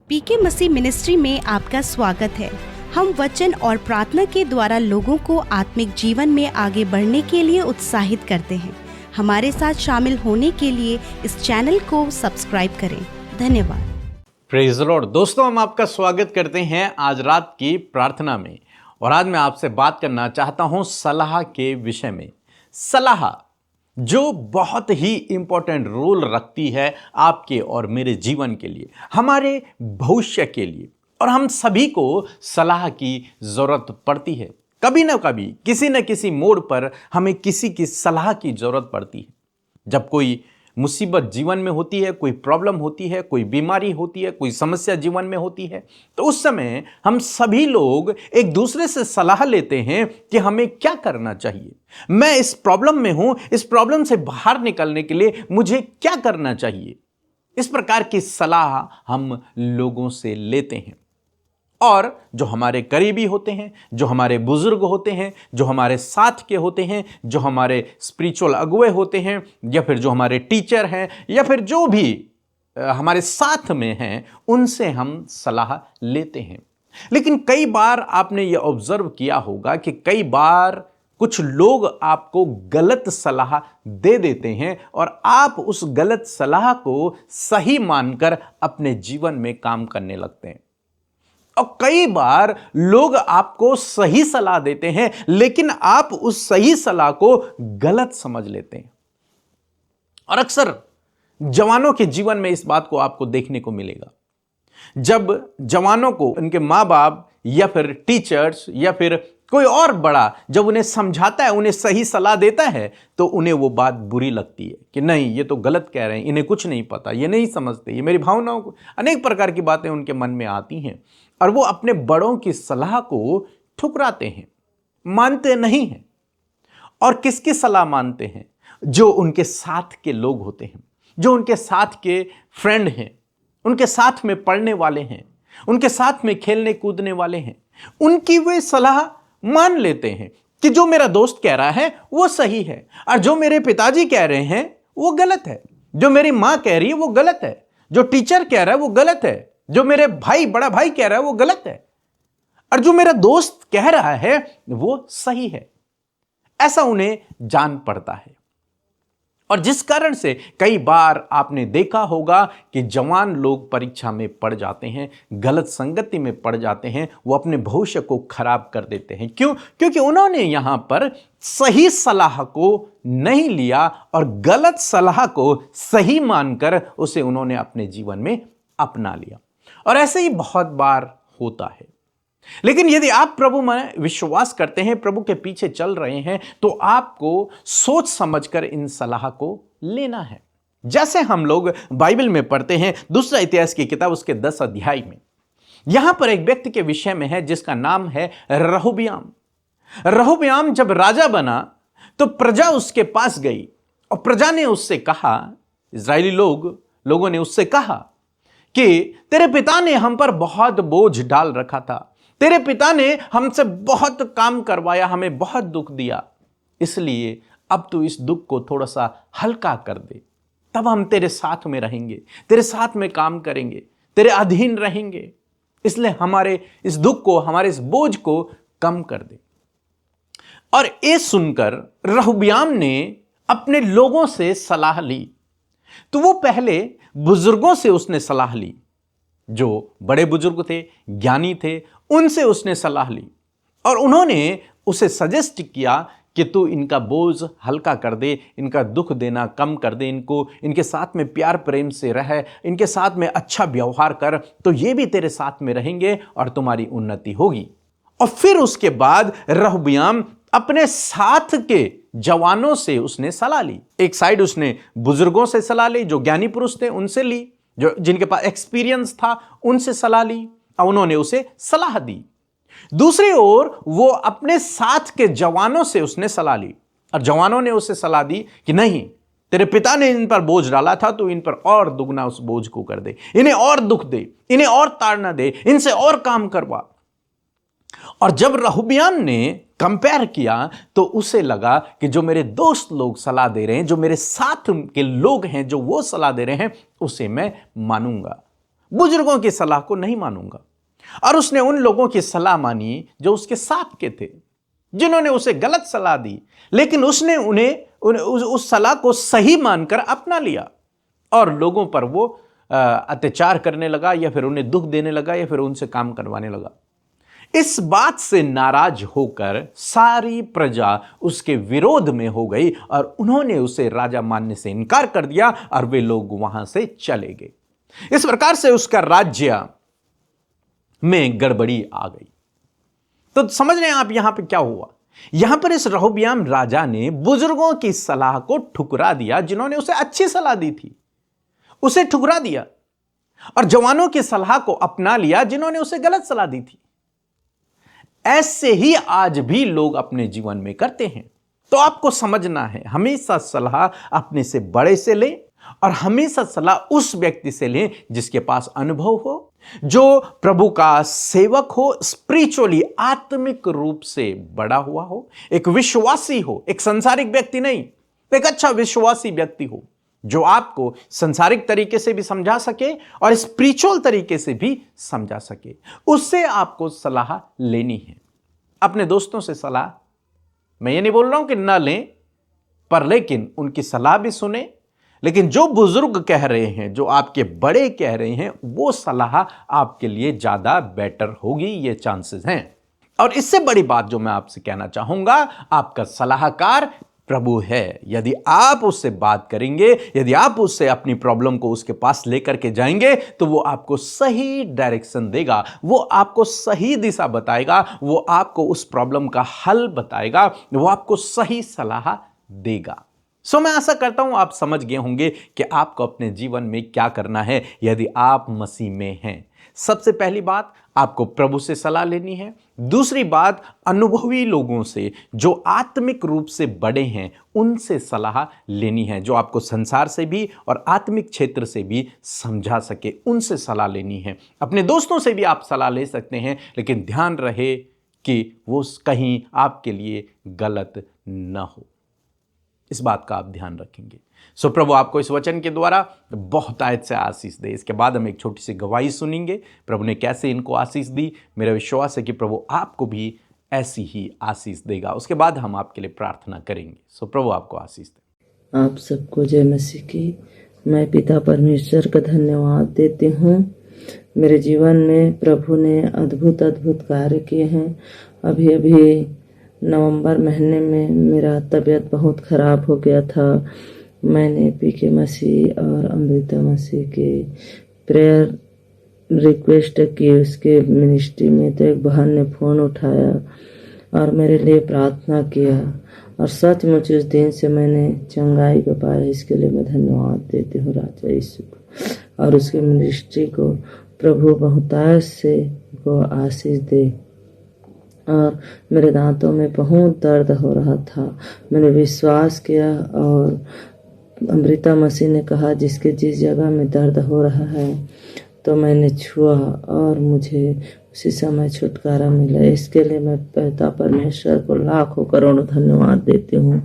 पीके मसीह ministry में आपका स्वागत है। हम वचन और प्रार्थना के द्वारा लोगों को आत्मिक जीवन में आगे बढ़ने के लिए उत्साहित करते हैं। हमारे साथ शामिल होने के लिए इस चैनल को सब्सक्राइब करें। धन्यवाद। Praise the Lord. दोस्तों, हम आपका स्वागत करते हैं आज रात की प्रार्थना में। और आज मैं आपसे बात करना चाहता हूं सलाह के विषय में। सलाह जो बहुत ही इंपॉर्टेंट रोल रखती है आपके और मेरे जीवन के लिए, हमारे भविष्य के लिए। और हम सभी को सलाह की जरूरत पड़ती है। कभी ना कभी किसी न किसी मोड़ पर हमें किसी की सलाह की जरूरत पड़ती है। जब कोई मुसीबत जीवन में होती है, कोई प्रॉब्लम होती है, कोई बीमारी होती है, कोई समस्या जीवन में होती है, तो उस समय हम सभी लोग एक दूसरे से सलाह लेते हैं कि हमें क्या करना चाहिए। मैं इस प्रॉब्लम में हूं, इस प्रॉब्लम से बाहर निकलने के लिए मुझे क्या करना चाहिए। इस प्रकार की सलाह हम लोगों से लेते हैं। और जो हमारे करीबी होते हैं, जो हमारे बुजुर्ग होते हैं, जो हमारे साथ के होते हैं, जो हमारे स्पिरिचुअल अगुए होते हैं, या फिर जो हमारे टीचर हैं, या फिर जो भी हमारे साथ में हैं, उनसे हम सलाह लेते हैं। लेकिन कई बार आपने ये ऑब्जर्व किया होगा कि कई बार कुछ लोग आपको गलत सलाह दे देते हैं और आप उस गलत सलाह को सही मानकर अपने जीवन में काम करने लगते हैं। और कई बार लोग आपको सही सलाह देते हैं, लेकिन आप उस सही सलाह को गलत समझ लेते हैं। और अक्सर जवानों के जीवन में इस बात को आपको देखने को मिलेगा। जब जवानों को उनके माँ बाप या फिर टीचर्स या फिर कोई और बड़ा जब उन्हें समझाता है, उन्हें सही सलाह देता है, तो उन्हें वो बात बुरी लगती है कि नहीं, ये तो गलत कह रहे हैं, इन्हें कुछ नहीं पता, ये नहीं समझते, ये मेरी भावनाओं को, अनेक प्रकार की बातें उनके मन में आती हैं। और वो अपने बड़ों की सलाह को ठुकराते हैं, मानते नहीं हैं। और किसकी सलाह मानते हैं? जो उनके साथ के लोग होते हैं, जो उनके साथ के फ्रेंड हैं, उनके साथ में पढ़ने वाले हैं, उनके साथ में खेलने कूदने वाले हैं। उनकी वे सलाह मान लेते हैं कि जो मेरा दोस्त कह रहा है वो सही है, और जो मेरे पिताजी कह रहे हैं वो गलत है, जो मेरी माँ कह रही है वो गलत है, जो टीचर कह रहा है वो गलत है, जो मेरे भाई बड़ा भाई कह रहा है वो गलत है, और जो मेरा दोस्त कह रहा है वो सही है। ऐसा उन्हें जान पड़ता है। और जिस कारण से कई बार आपने देखा होगा कि जवान लोग परीक्षा में पड़ जाते हैं, गलत संगति में पड़ जाते हैं, वो अपने भविष्य को खराब कर देते हैं। क्यों? क्योंकि उन्होंने यहां पर सही सलाह को नहीं लिया और गलत सलाह को सही मानकर उसे उन्होंने अपने जीवन में अपना लिया। और ऐसे ही बहुत बार होता है। लेकिन यदि आप प्रभु में विश्वास करते हैं, प्रभु के पीछे चल रहे हैं, तो आपको सोच समझकर इन सलाह को लेना है। जैसे हम लोग बाइबल में पढ़ते हैं, दूसरा इतिहास की किताब उसके 10 अध्याय में, यहां पर एक व्यक्ति के विषय में है जिसका नाम है रहोबियाम। रहोबियाम जब राजा बना तो प्रजा उसके पास गई और प्रजा ने उससे कहा, इजरायली लोगों ने उससे कहा कि तेरे पिता ने हम पर बहुत बोझ डाल रखा था, तेरे पिता ने हमसे बहुत काम करवाया, हमें बहुत दुख दिया, इसलिए अब तू इस दुख को थोड़ा सा हल्का कर दे, तब हम तेरे साथ में रहेंगे, तेरे साथ में काम करेंगे, तेरे अधीन रहेंगे, इसलिए हमारे इस दुख को, हमारे इस बोझ को कम कर दे। और ये सुनकर रहोबियाम ने अपने लोगों से सलाह ली। तो वो पहले बुजुर्गों से उसने सलाह ली, जो बड़े बुजुर्ग थे, ज्ञानी थे, उनसे उसने सलाह ली। और उन्होंने उसे सजेस्ट किया कि तू इनका बोझ हल्का कर दे, इनका दुख देना कम कर दे, इनके साथ में प्यार प्रेम से रह, इनके साथ में अच्छा व्यवहार कर, तो ये भी तेरे साथ में रहेंगे और तुम्हारी उन्नति होगी। और फिर उसके बाद रहोबियाम अपने साथ के जवानों से उसने सलाह ली। एक साइड उसने बुजुर्गों से सलाह ली, जो ज्ञानी पुरुष थे उनसे ली, जो जिनके पास एक्सपीरियंस था उनसे सलाह ली, और उन्होंने उसे सलाह दी। दूसरी ओर वो अपने साथ के जवानों से उसने सलाह ली, और जवानों ने उसे सलाह दी कि नहीं, तेरे पिता ने इन पर बोझ डाला था, तो इन पर और दुगना उस बोझ को कर दे, इन्हें और दुख दे, इन्हें और ताड़ना दे, इनसे और काम करवा। और जब रहोबियाम ने कंपेयर किया तो उसे लगा कि जो मेरे दोस्त लोग सलाह दे रहे हैं, जो मेरे साथ के लोग हैं, जो वो सलाह दे रहे हैं, उसे मैं मानूंगा। बुजुर्गों की सलाह को नहीं मानूंगा। और उसने उन लोगों की सलाह मानी जो उसके साथ के थे, जिन्होंने उसे गलत सलाह दी, लेकिन उसने उस सलाह को सही मानकर अपना लिया और लोगों पर वो अत्याचार करने लगा, या फिर उन्हें दुख देने लगा, या फिर उनसे काम करवाने लगा। इस बात से नाराज होकर सारी प्रजा उसके विरोध में हो गई और उन्होंने उसे राजा मानने से इनकार कर दिया और वे लोग वहां से चले गए। इस प्रकार से उसका राज्य में गड़बड़ी आ गई। तो समझ रहे हैं आप यहां पे क्या हुआ? यहां पर इस रहोबियाम राजा ने बुजुर्गों की सलाह को ठुकरा दिया, जिन्होंने उसे अच्छी सलाह दी थी, उसे ठुकरा दिया, और जवानों की सलाह को अपना लिया, जिन्होंने उसे गलत सलाह दी थी। ऐसे ही आज भी लोग अपने जीवन में करते हैं। तो आपको समझना है, हमेशा सलाह अपने से बड़े से लें और हमेशा सलाह उस व्यक्ति से लें जिसके पास अनुभव हो, जो प्रभु का सेवक हो, स्पिरिचुअली आत्मिक रूप से बड़ा हुआ हो, एक विश्वासी हो, एक संसारिक व्यक्ति नहीं, एक अच्छा विश्वासी व्यक्ति हो, जो आपको संसारिक तरीके से भी समझा सके और स्पिरिचुअल तरीके से भी समझा सके। उससे आपको सलाह लेनी है। अपने दोस्तों से सलाह, मैं ये नहीं बोल रहा हूं कि ना लें, पर लेकिन उनकी सलाह भी सुने। लेकिन जो बुजुर्ग कह रहे हैं, जो आपके बड़े कह रहे हैं, वो सलाह आपके लिए ज्यादा बेटर होगी, ये चांसेस हैं। और इससे बड़ी बात जो मैं आपसे कहना चाहूंगा, आपका सलाहकार प्रभु है। यदि आप उससे बात करेंगे, यदि आप उससे अपनी प्रॉब्लम को उसके पास लेकर के जाएंगे, तो वो आपको सही डायरेक्शन देगा, वो आपको सही दिशा बताएगा, वो आपको उस प्रॉब्लम का हल बताएगा, वो आपको सही सलाह देगा। मैं आशा करता हूं आप समझ गए होंगे कि आपको अपने जीवन में क्या करना है यदि आप मसीह में हैं। सबसे पहली बात, आपको प्रभु से सलाह लेनी है। दूसरी बात, अनुभवी लोगों से, जो आत्मिक रूप से बड़े हैं, उनसे सलाह लेनी है, जो आपको संसार से भी और आत्मिक क्षेत्र से भी समझा सके, उनसे सलाह लेनी है। अपने दोस्तों से भी आप सलाह ले सकते हैं, लेकिन ध्यान रहे कि वो कहीं आपके लिए गलत न हो। इस बात का आप ध्यान रखेंगे। प्रभु आपको इस वचन के द्वारा बहुत आयत से आशीष दे। इसके बाद हम एक छोटी सी गवाही सुनेंगे, प्रभु ने कैसे इनको आशीष दी। मेरा विश्वास है कि प्रभु आपको भी ऐसी ही आशीष देगा। उसके बाद हम आपके लिए प्रार्थना करेंगे। प्रभु आपको आशीष दे। आप सबको जय मसीह की। मैं पिता परमेश्वर का धन्यवाद देती हूँ। मेरे जीवन में प्रभु ने अद्भुत अद्भुत कार्य किए हैं। अभी नवंबर महीने में मेरा तबीयत बहुत ख़राब हो गया था। मैंने पीके मसीह और अमृता मसीह के प्रेयर रिक्वेस्ट की उसके मिनिस्ट्री में, तो एक बहन ने फ़ोन उठाया और मेरे लिए प्रार्थना किया, और सचमुच उस दिन से मैंने चंगाई को पाया। इसके लिए मैं धन्यवाद देती हूँ राजा यीशु को और उसके मिनिस्ट्री को। प्रभु बहुतायत से को आशीष दे। और मेरे दांतों में बहुत दर्द हो रहा था। मैंने विश्वास किया और अमृता मसीह ने कहा जिस जगह में दर्द हो रहा है, तो मैंने छुआ और मुझे उसी समय छुटकारा मिला। इसके लिए मैं पिता परमेश्वर को लाखों करोड़ों धन्यवाद देती हूँ।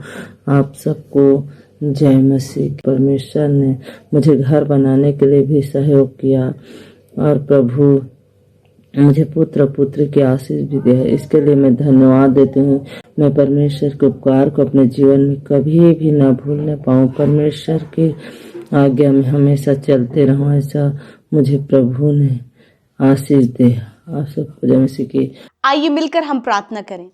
आप सबको जय मसीह। परमेश्वर ने मुझे घर बनाने के लिए भी सहयोग किया और प्रभु मुझे पुत्र पुत्री की आशीष भी दिया है। इसके लिए मैं धन्यवाद देती हूँ। मैं परमेश्वर के उपकार को अपने जीवन में कभी भी ना भूलने पाऊँ। परमेश्वर की आज्ञा में हमेशा चलते रहूँ, ऐसा मुझे प्रभु ने आशीष दे। आप सबको जय मसीह की। आइए मिलकर हम प्रार्थना करें।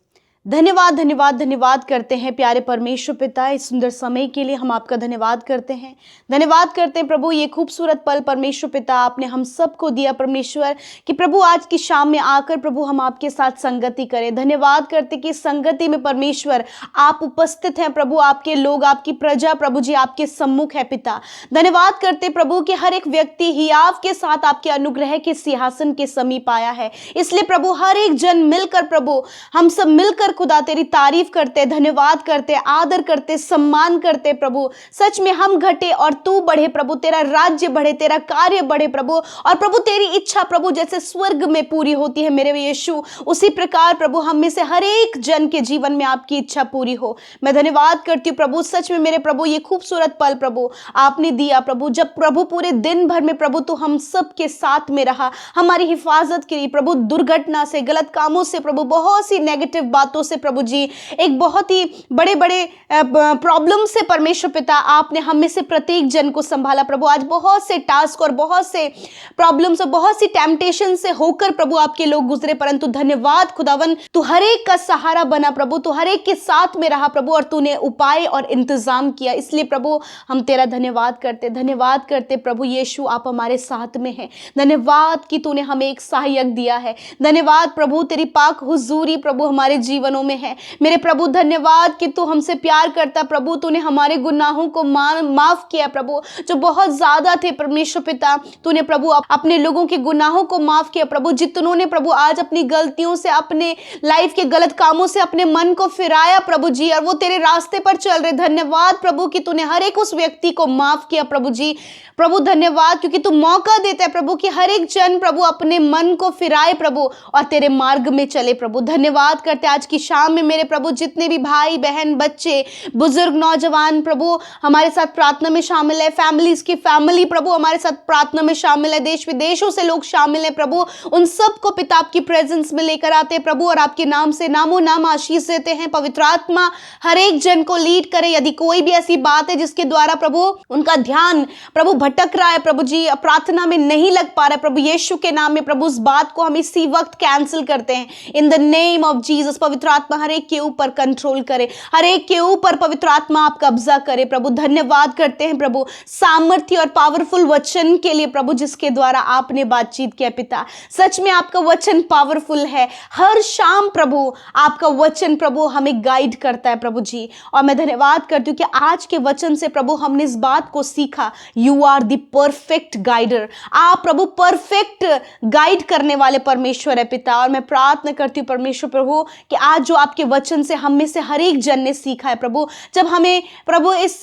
धन्यवाद धन्यवाद धन्यवाद करते हैं प्यारे परमेश्वर पिता, इस सुंदर समय के लिए हम आपका धन्यवाद करते हैं। धन्यवाद करते हैं प्रभु, ये खूबसूरत पल परमेश्वर पिता आपने हम सबको दिया परमेश्वर, कि प्रभु आज की शाम में आकर प्रभु हम आपके साथ संगति करें। धन्यवाद करते कि संगति में परमेश्वर आप उपस्थित हैं प्रभु, आपके लोग, आपकी प्रजा प्रभु जी आपके सम्मुख है पिता। धन्यवाद करते प्रभु कि हर एक व्यक्ति हियाव के साथ आपके अनुग्रह के सिंहासन के समीप आया है। इसलिए प्रभु हर एक जन मिलकर प्रभु हम सब मिलकर खुदा तेरी तारीफ करते, धन्यवाद करते, आदर करते, सम्मान करते प्रभु। सच में हम घटे और तू बढ़े प्रभु, तेरा राज्य बढ़े, तेरा कार्य बढ़े प्रभु। और प्रभु तेरी इच्छा प्रभु जैसे स्वर्ग में पूरी होती है मेरे यीशु, उसी प्रकार प्रभु हम में से हर एक जन के जीवन में आपकी इच्छा पूरी हो। मैं धन्यवाद करती हूँ प्रभु। सच में मेरे प्रभु ये खूबसूरत पल प्रभु आपने दिया प्रभु, जब प्रभु पूरे दिन भर में प्रभु तू हम सब के साथ में रहा, हमारी हिफाजत करी प्रभु, दुर्घटना से, गलत कामों से प्रभु, बहुत सी नेगेटिव बातों से प्रभु जी, एक बहुत ही बड़े बड़े प्रॉब्लम से परमेश्वर पिता आपने हम में से प्रत्येक जन को संभाला प्रभु। आज बहुत से टास्क और बहुत से प्रॉब्लम्स और बहुत सी टेम्पटेशन से होकर प्रभु आपके लोग गुजरे, परंतु धन्यवाद खुदावन, तू हर एक का सहारा बना प्रभु, तू हर एक के साथ में रहा प्रभु, और तूने उपाय और इंतजाम किया। इसलिए प्रभु हम तेरा धन्यवाद करते प्रभु यीशु, आप हमारे साथ में हैं। धन्यवाद कि तूने हमें एक सहायक दिया है। धन्यवाद प्रभु तेरी पाक हुजूरी प्रभु हमारे जीवनों में है मेरे प्रभु। धन्यवाद कि तू हमसे प्यार करता प्रभु, तूने हमारे गुनाहों को माफ किया प्रभु, जो बहुत ज्यादा थे परमेश्वर पिता। तूने प्रभु अपने लोगों के गुनाहों को माफ किया प्रभु, जितनों ने प्रभु आज अपनी गलतियों से, अपने लाइफ के गलत कामों से अपने मन को फिराया प्रभु जी, और वो तेरे रास्ते पर चल रहे। धन्यवाद प्रभु कि तूने हर एक उस व्यक्ति को माफ किया प्रभु जी। प्रभु धन्यवाद क्योंकि तू मौका देता है प्रभु कि हर एक जन प्रभु अपने मन को फिराए प्रभु और तेरे मार्ग में चले प्रभु। धन्यवाद करते आज की शाम में मेरे प्रभु, जितने भी भाई बहन, बच्चे, बुजुर्ग, नौजवान प्रभु हमारे साथ प्रार्थना में शामिल है, फैमिलीज की फैमिली प्रभु हमारे साथ प्रार्थना में शामिल है, देश विदेशों से लोग शामिल है प्रभु, उन सबको पिता आपकी प्रेजेंस में लेकर आते हैं प्रभु, और आपके नाम से नामो नाम आशीष देते हैं। पवित्र आत्मा हर एक जन को लीड करे। यदि कोई भी ऐसी बात है जिसके द्वारा प्रभु उनका ध्यान प्रभु भटक रहा है प्रभु जी, प्रार्थना में नहीं लग पा रहा है प्रभु, यीशु के नाम में प्रभु उस बात को हम इसी वक्त कैंसिल करते हैं in the name of Jesus. पवित्र आत्मा हर एक के ऊपर कंट्रोल करे, हर एक के ऊपर पवित्र आत्मा आप कब्जा करे प्रभु। धन्यवाद करते हैं प्रभु सामर्थ्य और पावरफुल वचन के लिए प्रभु, जिसके द्वारा आपने बातचीत किया पिता। सच में आपका वचन पावरफुल है। हर शाम प्रभु आपका वचन प्रभु हमें गाइड करता है प्रभु जी, और मैं धन्यवाद करती हूँ कि आज के वचन से प्रभु हमने इस बात को सीखा, you are the perfect guider. आप प्रभु परफेक्ट गाइड करने वाले परमेश्वर है पिता। और मैं प्रार्थना करती हूँ परमेश्वर प्रभु कि आज जो आपके वचन से हम में से हर एक जन ने सीखा है प्रभु, जब हमें प्रभु इस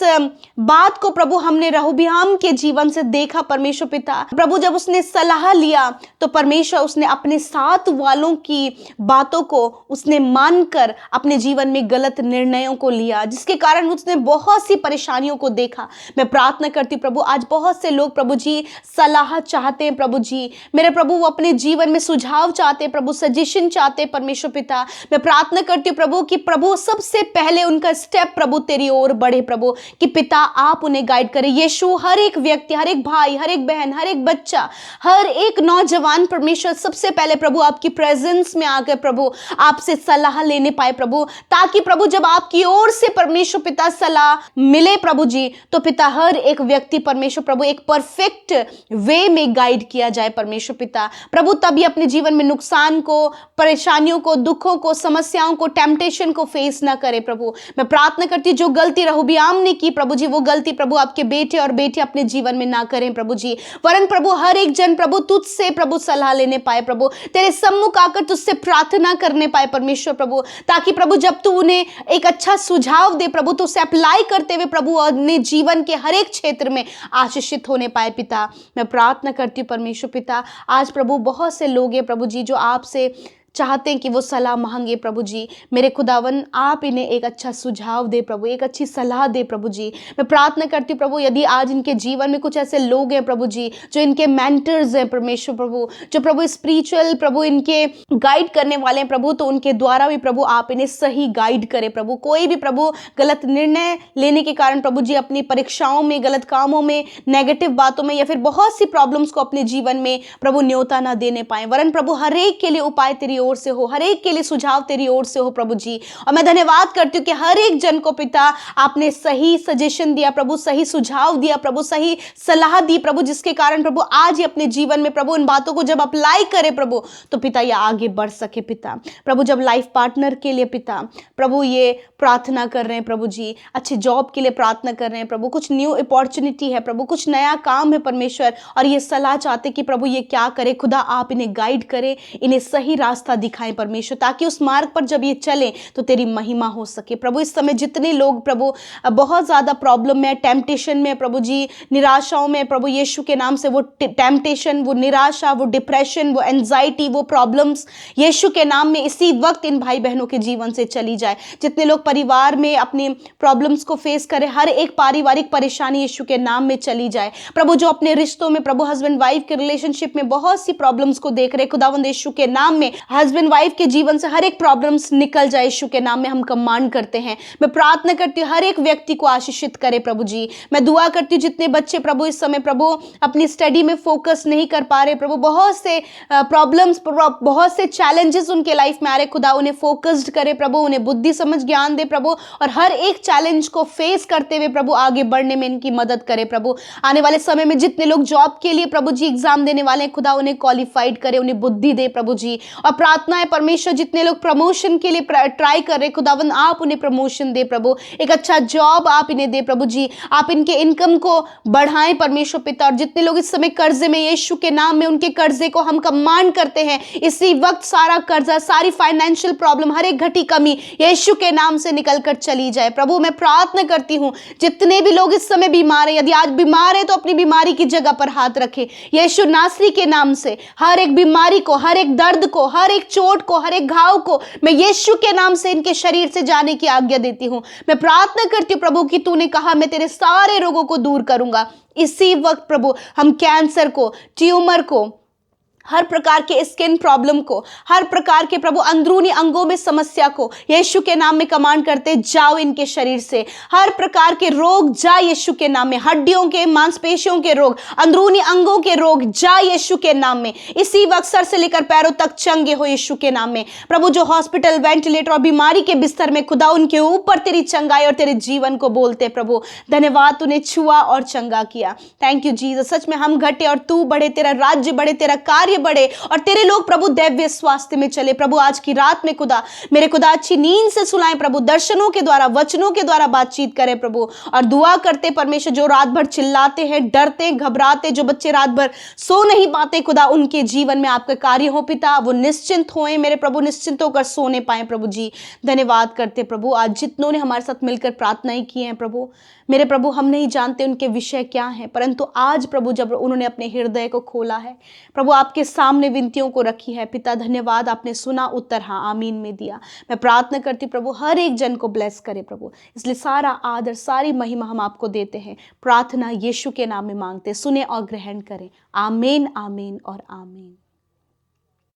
बात को प्रभु हमने रहोबियाम के जीवन से देखा परमेश्वर पिता, प्रभु जब उसने सलाह लिया तो परमेश्वर उसने अपने साथ वालों की बातों को उसने मानकर अपने जीवन में गलत निर्णयों को लिया, जिसके कारण उसने बहुत सी परेशानियों को देखा। मैं प्रार्थना करती हूँ प्रभु आज बहुत से लोग प्रभु जी सलाह चाहते हैं प्रभु जी, मेरे प्रभु वो अपने जीवन में सुझाव चाहते हैं प्रभु, सजेशन चाहते हैं परमेश्वर पिता। मैं प्रार्थना करती हूँ प्रभु कि प्रभु सबसे पहले उनका स्टेप प्रभु तेरी ओर बढ़े प्रभु, कि पिता आप उन्हें गाइड करें। यीशु हर एक व्यक्ति, हर एक भाई, हर एक बहन, हर एक बच्चा, हर एक नौजवान परमेश्वर सबसे पहले प्रभु आपकी प्रेजेंस में आकर प्रभु आपसे सलाह लेने पाए प्रभु, ताकि प्रभु जब आपकी ओर से परमेश्वर पिता सलाह मिले प्रभु जी, तो पिता हर एक व्यक्ति परमेश्वर प्रभु एक परफेक्ट वे में गाइड किया जाए परमेश्वर पिता। प्रभु तभी अपने जीवन में नुकसान को, परेशानियों को, दुखों को, समस्याओं को, टेम्पटेशन को फेस ना करे प्रभु। मैं प्रार्थना करती हूँ जो गलती रहोबियाम ने की प्रभु जी, वो गलती प्रभु आपके बेटे और बेटी अपने जीवन में ना करें प्रभु जी, वरन प्रभु हर एक जन प्रभु तुझसे प्रभु सलाह लेने पाए प्रभु, तेरे सम्मुख आकर तुझसे प्रार्थना करने पाए परमेश्वर प्रभु, ताकि प्रभु जब तू उन्हें एक अच्छा सुझाव दे प्रभु तो उसे अप्लाई करते हुए प्रभु अपने जीवन के हर एक क्षेत्र में आशीषित होने पाए पिता। मैं प्रार्थना करती हूँ परमेश्वर पिता आज प्रभु बहुत से लोग हैं प्रभु जी जो आपसे चाहते हैं कि वो सलाह मांगे प्रभु जी, मेरे खुदावन आप इन्हें एक अच्छा सुझाव दे प्रभु, एक अच्छी सलाह दे प्रभु जी। मैं प्रार्थना करती हूँ प्रभु यदि आज इनके जीवन में कुछ ऐसे लोग हैं प्रभु जी जो इनके मेंटर्स हैं परमेश्वर प्रभु, जो प्रभु स्पिरिचुअल प्रभु इनके गाइड करने वाले हैं प्रभु, तो उनके द्वारा भी प्रभु आप इन्हें सही गाइड करें प्रभु। कोई भी प्रभु गलत निर्णय लेने के कारण प्रभु जी अपनी परीक्षाओं में, गलत कामों में, नेगेटिव बातों में या फिर बहुत सी प्रॉब्लम्स को अपने जीवन में प्रभु न्योता ना देने पाए, वरन प्रभु हर एक के लिए उपाय तेरी ओर से हो, हर एक के लिए सुझाव तेरी ओर से हो प्रभु जी। और मैं धन्यवाद करती हूँ कि हर एक जन को पिता आपने सही सजेशन दिया प्रभु, सही सुझाव दिया प्रभु, सही सलाह दी प्रभु, जिसके कारण प्रभु आज ही अपने जीवन में प्रभु इन बातों को जब अप्लाई करे प्रभु तो पिता ये आगे बढ़ सके पिता। प्रभु जब लाइफ पार्टनर के लिए पिता प्रभु ये प्रार्थना कर रहे हैं प्रभु जी, अच्छे जॉब के लिए प्रार्थना कर रहे हैं प्रभु, कुछ न्यू अपॉर्चुनिटी है प्रभु, कुछ नया काम है परमेश्वर, और ये सलाह चाहते कि प्रभु ये क्या करे, खुदा आप इन्हें गाइड करें, इन्हें सही रास्ते रास्ता दिखाएं परमेश्वर, ताकि उस मार्ग पर जब ये चलें तो तेरी महिमा हो सके। प्रभु इस समय जितने लोग प्रभु बहुत ज़्यादा प्रॉब्लम में, टेम्पटेशन में प्रभु जी, निराशाओं में प्रभु यीशु के नाम से वो टेम्पटेशन, वो निराशा, वो डिप्रेशन, वो एंजाइटी, वो प्रॉब्लम्स यीशु के नाम में इसी वक्त इन भाई बहनों के जीवन से चली जाए। जितने लोग परिवार में अपनी प्रॉब्लम्स को फेस करें, हर एक पारिवारिक परेशानी यीशु के नाम में चली जाए। प्रभु जो अपने रिश्तों में प्रभु हस्बैंड वाइफ के रिलेशनशिप में बहुत सी प्रॉब्लम्स को देख रहे, खुदावंद यीशु के नाम में हस्बैंड वाइफ के जीवन से हर एक प्रॉब्लम्स निकल जाए। यीशु के नाम में हम कमांड करते हैं। मैं प्रार्थना करती हूँ हर एक व्यक्ति को आशीषित करे प्रभु जी। मैं दुआ करती हूँ जितने बच्चे प्रभु इस समय प्रभु अपनी स्टडी में फोकस नहीं कर पा रहे प्रभु, बहुत से प्रॉब्लम्स, बहुत से चैलेंजेस उनके लाइफ में आ रहे, खुदा उन्हें फोकस्ड करे प्रभु, उन्हें बुद्धि समझ ज्ञान दे प्रभु, और हर एक चैलेंज को फेस करते हुए प्रभु आगे बढ़ने में इनकी मदद करे प्रभु। आने वाले समय में जितने लोग जॉब के लिए प्रभु जी एग्जाम देने वाले हैं, खुदा उन्हें क्वालिफाइड करे, उन्हें बुद्धि दे प्रभु जी। और प्रार्थना है परमेश्वर जितने लोग प्रमोशन के लिए ट्राई कर रहे, खुदावंद आप उन्हें प्रमोशन दे प्रभु, एक अच्छा जॉब आप इन्हें दे प्रभु जी, आप इनके इनकम को बढ़ाएं परमेश्वर पिता। और जितने लोग इस समय कर्जे में, यीशु के नाम में उनके कर्जे को हम कमांड करते हैं इसी वक्त, सारा कर्जा, सारी फाइनेंशियल प्रॉब्लम, हर एक घटी कमी यीशु के नाम से निकलकर चली जाए प्रभु। मैं प्रार्थना करती हूँ जितने भी लोग इस समय बीमार हैं, यदि आज बीमार है तो अपनी बीमारी की जगह पर हाथ रखे यीशु नासरी के नाम से। हर एक बीमारी को, हर एक दर्द को, हर एक चोट को, हर एक घाव को मैं यीशु के नाम से इनके शरीर से जाने की आज्ञा देती हूँ। मैं प्रार्थना करती हूँ प्रभु कि तूने कहा मैं तेरे सारे रोगों को दूर करूंगा। इसी वक्त प्रभु हम कैंसर को, ट्यूमर को, हर प्रकार के स्किन प्रॉब्लम को, हर प्रकार के प्रभु अंदरूनी अंगों में समस्या को यीशु के नाम में कमांड करते जाओ इनके शरीर से। हर प्रकार के रोग जा यीशु के नाम में, हड्डियों के, मांसपेशियों के रोग, अंदरूनी अंगों के रोग जा यीशु के नाम में। इसी वक्त सर से लेकर पैरों तक चंगे हो यीशु के नाम में प्रभु। जो हॉस्पिटल, वेंटिलेटर और बीमारी के बिस्तर में, खुदा उनके ऊपर तेरी चंगाई और तेरे जीवन को बोलते प्रभु। धन्यवाद, तूने छुआ और चंगा किया। Thank you Jesus. सच में हम घटे और तू बढ़े, तेरा राज्य बढ़े, तेरा कार्य बढ़े और तेरे लोग प्रभु दैव्य स्वास्थ्य में चले प्रभु। आज की रात में खुदा मेरे खुदा अच्छी नींद से सुलाएं प्रभु, दर्शनों के द्वारा, वचनों के द्वारा बातचीत करें प्रभु। और दुआ करते परमेश्वर जो रात भर चिल्लाते हैं, डरते, घबराते, जो बच्चे रात भर सो नहीं पाते, खुदा उनके जीवन में आपका कार्य हो पिता, वो निश्चिंत होएं मेरे प्रभु, निश्चिंत होकर सोने पाए प्रभु जी। धन्यवाद करते प्रभु आज जितनों ने हमारे साथ मिलकर प्रार्थनाएं की हैं प्रभु। मेरे प्रभु हम नहीं जानते उनके विषय क्या हैं, परंतु आज प्रभु जब उन्होंने अपने हृदय को खोला है प्रभु, आपके सामने विनतियों को रखी है पिता, धन्यवाद आपने सुना, उत्तर हाँ आमीन में दिया। मैं प्रार्थना करती प्रभु हर एक जन को ब्लेस करे प्रभु, इसलिए सारा आदर, सारी महिमा हम आपको देते हैं। प्रार्थना यीशु के नाम में मांगते, सुने और ग्रहण करें। आमीन, आमीन और आमीन।